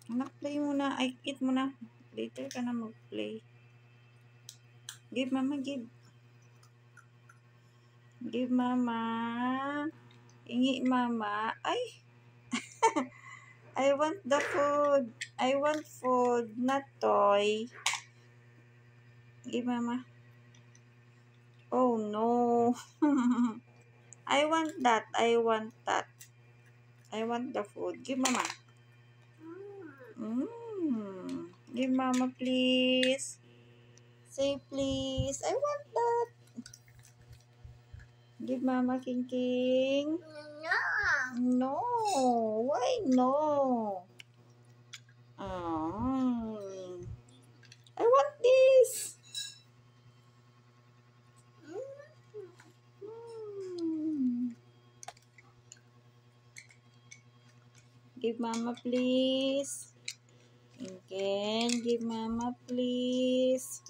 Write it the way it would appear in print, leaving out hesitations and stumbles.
Anak, play muna. Ay, eat muna. Later ka na mag-play. Give, mama, give. Give, mama. Ingi, mama. Ay! I want the food. I want food, not toy. Give, mama. Oh, no. I want that. I want that. I want the food. Give, mama. Give, mama, please. Say, please. I want that. Give, mama, King King. No. Why no? I want this. Give, mama, please. Again, give, mama, please.